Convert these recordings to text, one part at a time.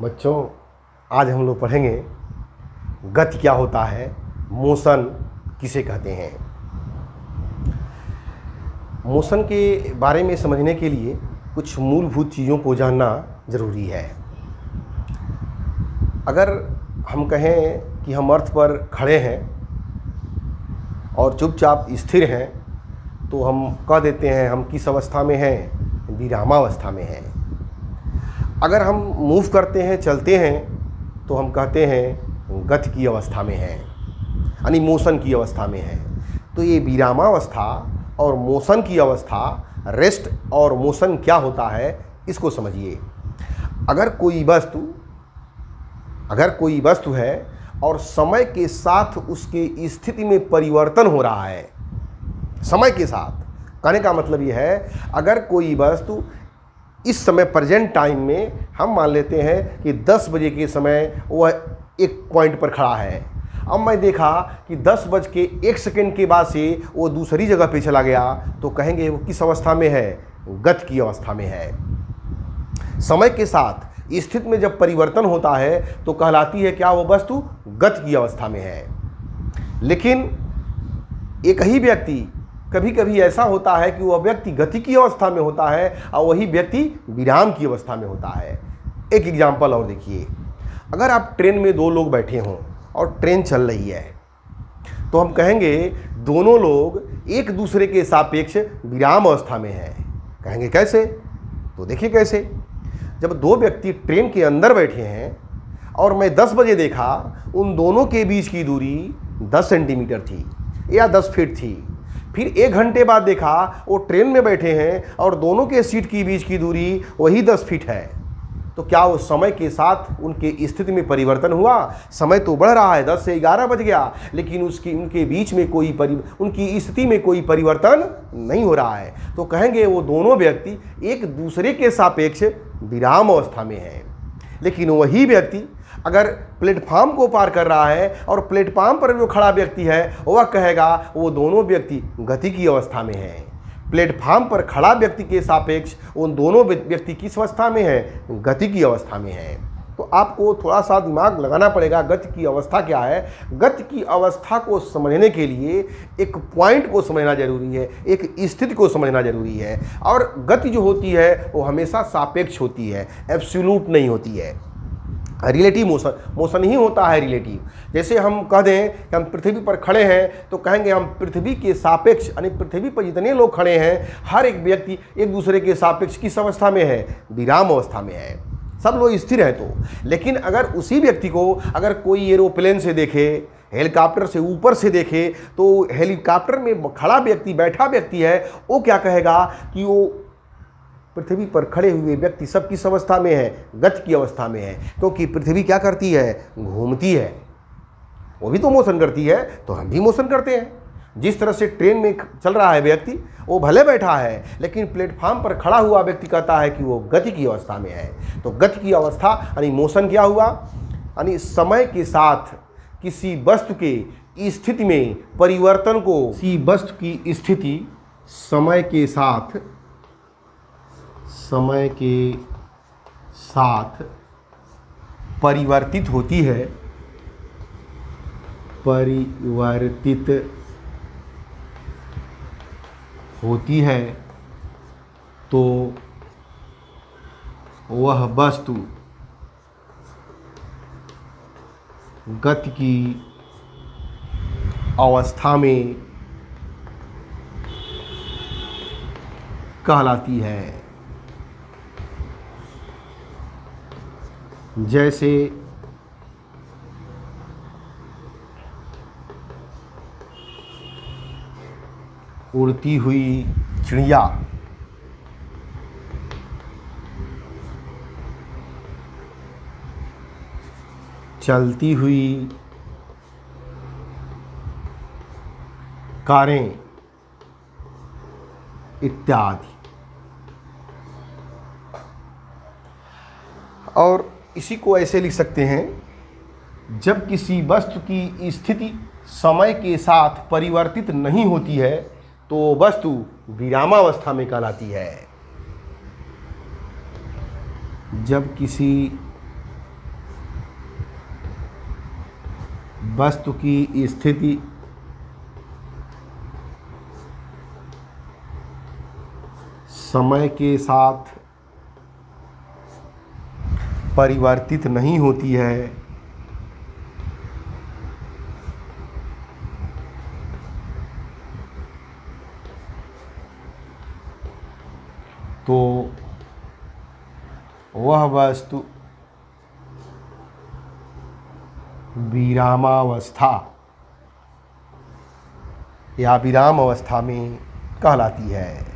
बच्चों, आज हम लोग पढ़ेंगे गति क्या होता है, मोशन किसे कहते हैं। मोशन के बारे में समझने के लिए कुछ मूलभूत चीज़ों को जानना ज़रूरी है। अगर हम कहें कि हम अर्थ पर खड़े हैं और चुपचाप स्थिर हैं तो हम कह देते हैं हम किस अवस्था में हैं, विरामावस्था में हैं। अगर हम मूव करते हैं, चलते हैं तो हम कहते हैं गति की अवस्था में हैं, यानी मोशन की अवस्था में हैं। तो ये विरामावस्था और मोशन की अवस्था, रेस्ट और मोशन क्या होता है, इसको समझिए। अगर कोई वस्तु है और समय के साथ उसके स्थिति में परिवर्तन हो रहा है, समय के साथ कहने का मतलब ये है, अगर कोई वस्तु इस समय प्रेजेंट टाइम में हम मान लेते हैं कि 10 बजे के समय वह एक पॉइंट पर खड़ा है। अब मैं देखा कि 10:01 के बाद से वो दूसरी जगह पे चला गया तो कहेंगे वो किस अवस्था में है, गति की अवस्था में है। समय के साथ स्थिति में जब परिवर्तन होता है तो कहलाती है क्या, वो वस्तु गति की अवस्था में है। लेकिन एक ही व्यक्ति, कभी कभी ऐसा होता है कि वह व्यक्ति गति की अवस्था में होता है और वही व्यक्ति विराम की अवस्था में होता है। एक एग्जाम्पल और देखिए, अगर आप ट्रेन में 2 लोग बैठे हों और ट्रेन चल रही है तो हम कहेंगे दोनों लोग एक दूसरे के सापेक्ष विराम अवस्था में हैं। कहेंगे कैसे? तो देखिए कैसे। जब 2 व्यक्ति ट्रेन के अंदर बैठे हैं और मैं 10 बजे देखा, उन दोनों के बीच की दूरी 10 सेंटीमीटर थी या 10 फीट थी। फिर 1 घंटे बाद देखा वो ट्रेन में बैठे हैं और दोनों के सीट के बीच की दूरी वही 10 फीट है। तो क्या वो समय के साथ उनके स्थिति में परिवर्तन हुआ? समय तो बढ़ रहा है, 10 से 11 बज गया, लेकिन उनके बीच में उनकी स्थिति में कोई परिवर्तन नहीं हो रहा है। तो कहेंगे वो दोनों व्यक्ति एक दूसरे के सापेक्ष विराम अवस्था में हैं। लेकिन वही व्यक्ति अगर प्लेटफार्म को पार कर रहा है और प्लेटफार्म पर जो खड़ा व्यक्ति है वह कहेगा वो दोनों व्यक्ति गति की अवस्था में हैं। प्लेटफार्म पर खड़ा व्यक्ति के सापेक्ष उन दोनों व्यक्ति किस अवस्था में है, गति की अवस्था में है। तो आपको थोड़ा सा दिमाग लगाना पड़ेगा, गति की अवस्था क्या है। गति की अवस्था को समझने के लिए एक पॉइंट को समझना जरूरी है, एक स्थिति को समझना जरूरी है। और गति जो होती है वो हमेशा सापेक्ष होती है, एब्सोल्यूट नहीं होती है। रिलेटिव मोशन ही होता है रिलेटिव। जैसे हम कह दें कि हम पृथ्वी पर खड़े हैं तो कहेंगे हम पृथ्वी के सापेक्ष, यानी पृथ्वी पर जितने लोग खड़े हैं हर एक व्यक्ति एक दूसरे के सापेक्ष किस अवस्था में है, विराम अवस्था में है। सब लोग स्थिर हैं। तो लेकिन अगर उसी व्यक्ति को अगर कोई एरोप्लेन से देखे, हेलीकॉप्टर से ऊपर से देखे, तो हेलीकॉप्टर में खड़ा व्यक्ति, बैठा व्यक्ति है, वो क्या कहेगा कि वो पृथ्वी पर खड़े हुए व्यक्ति सब किस अवस्था में है, गति की अवस्था में है। क्योंकि पृथ्वी क्या करती है, घूमती है। वो भी तो मोशन करती है, तो हम भी मोशन करते हैं। जिस तरह से ट्रेन में चल रहा है व्यक्ति, वो भले बैठा है लेकिन प्लेटफार्म पर खड़ा हुआ व्यक्ति कहता है कि वो गति की अवस्था में है। तो गति की अवस्था यानी मोशन क्या हुआ, यानी समय के साथ किसी वस्तु के स्थिति में परिवर्तन को, किसी वस्तु की स्थिति समय के साथ परिवर्तित होती है, तो वह वस्तु गति की अवस्था में कहलाती है। जैसे उड़ती हुई चिड़िया, चलती हुई कारें इत्यादि। और इसी को ऐसे लिख सकते हैं, जब किसी वस्तु की स्थिति समय के साथ परिवर्तित नहीं होती है तो वस्तु विरामावस्था में कहलाती है। जब किसी वस्तु की स्थिति समय के साथ परिवर्तित नहीं होती है, तो वह वस्तु विरामावस्था या विराम अवस्था में कहलाती है।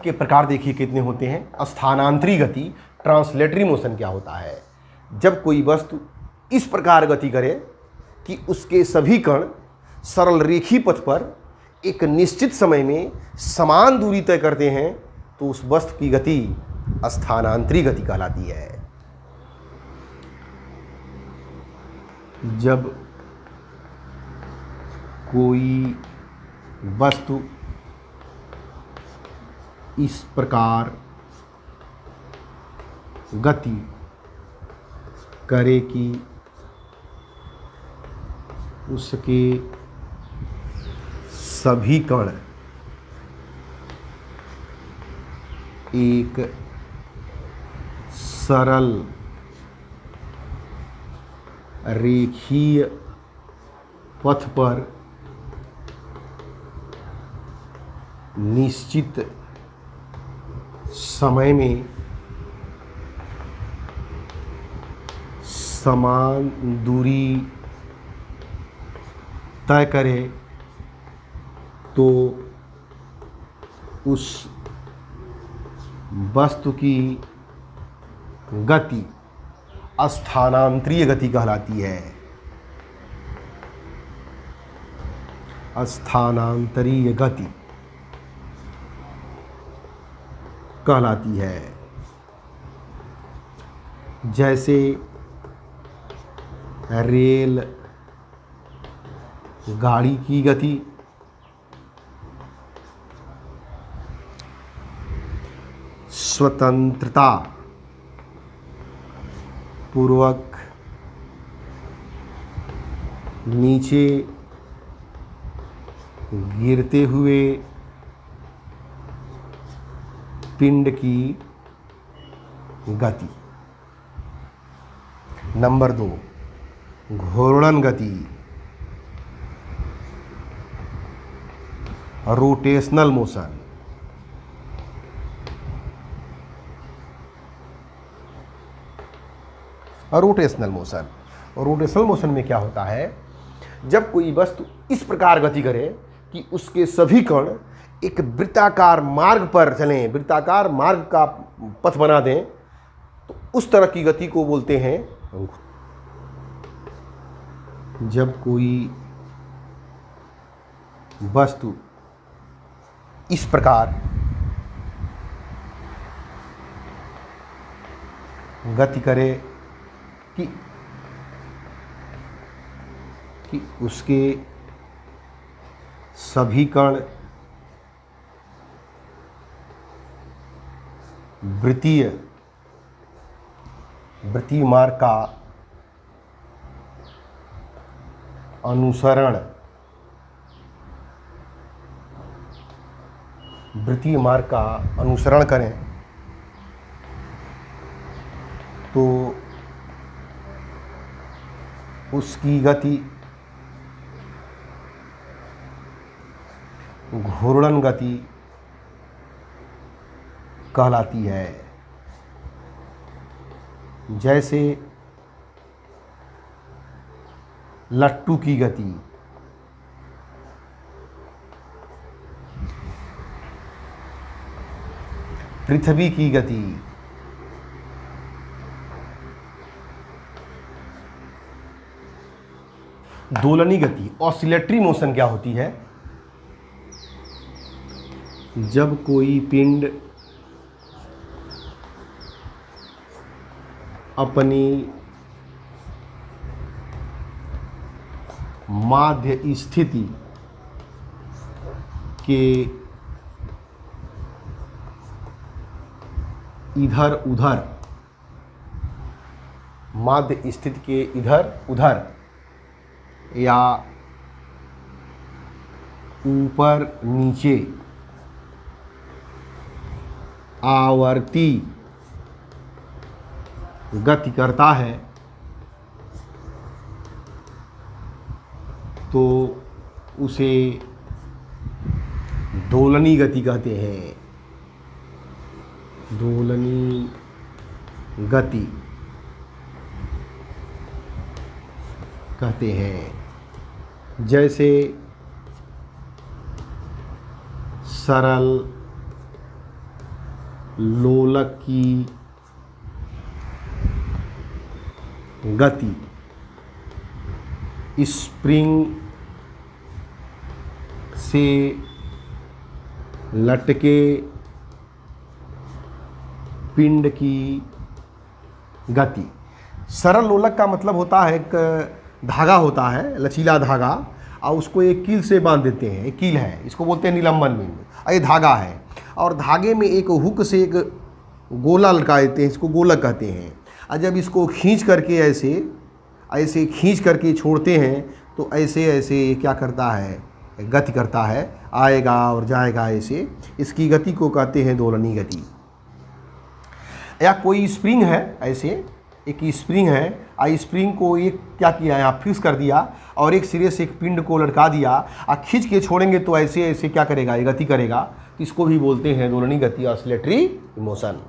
के प्रकार देखिए कितने होते हैं। स्थानांतरी गति, ट्रांसलेटरी मोशन क्या होता है? जब कोई वस्तु इस प्रकार गति करे कि उसके सभी कण सरल रेखी पथ पर एक निश्चित समय में समान दूरी तय करते हैं, तो उस वस्तु की गति स्थानांतरी गति कहलाती है। जब कोई वस्तु इस प्रकार गति करे कि उसके सभी कण एक सरल रेखीय पथ पर निश्चित समय में समान दूरी तय करे, तो उस वस्तु की गति स्थानांतरीय गति कहलाती है। स्थानांतरीय गति कहलाती है। जैसे रेल गाड़ी की गति स्वतंत्रता पूर्वक नीचे गिरते हुए पिंड की गति। नंबर 2, घूर्णन गति, rotational motion. Rotational motion, rotational motion में क्या होता है? जब कोई वस्तु इस प्रकार गति करे कि उसके सभी कण एक वृत्ताकार मार्ग पर चलें, वृत्ताकार मार्ग का पथ बना दें, तो उस तरह की गति को बोलते हैं। जब कोई वस्तु इस प्रकार गति करे कि उसके सभी कण वृत्तीय मार्ग का अनुसरण, वृत्तीय मार्ग का अनुसरण करें, तो उसकी गति घूर्णन गति कहलाती है। जैसे लट्टू की गति, पृथ्वी की गति, दोलनी गति, ऑसिलेटरी मोशन क्या होती है? जब कोई पिंड अपनी माध्य स्थिति के इधर उधर, मध्य स्थिति के इधर उधर, या ऊपर नीचे, आवर्ती गति करता है तो उसे दोलनी गति कहते हैं। दोलनी गति कहते हैं। जैसे सरल लोलक की गति स्प्रिंग से लटके पिंड की गति। सरल लोलक का मतलब होता है एक धागा होता है, लचीला धागा, और उसको एक कील से बांध देते हैं। एक कील है, इसको बोलते हैं निलंबन बिंदु, और ये धागा है, और धागे में एक हुक से एक गोला लटका देते हैं, इसको गोलक कहते हैं। और जब इसको खींच करके ऐसे ऐसे खींच करके छोड़ते हैं तो ऐसे ऐसे क्या करता है, गति करता है, आएगा और जाएगा ऐसे। इसकी गति को कहते हैं दोलनी गति। या कोई स्प्रिंग है, ऐसे एक स्प्रिंग है, स्प्रिंग को एक क्या किया, यहाँ फिक्स कर दिया और एक सिरे से एक पिंड को लटका दिया, और खींच के छोड़ेंगे तो ऐसे ऐसे क्या करेगा, ये गति करेगा। इसको भी बोलते हैं दोलनी गति, ऑसिलेटरी मोशन।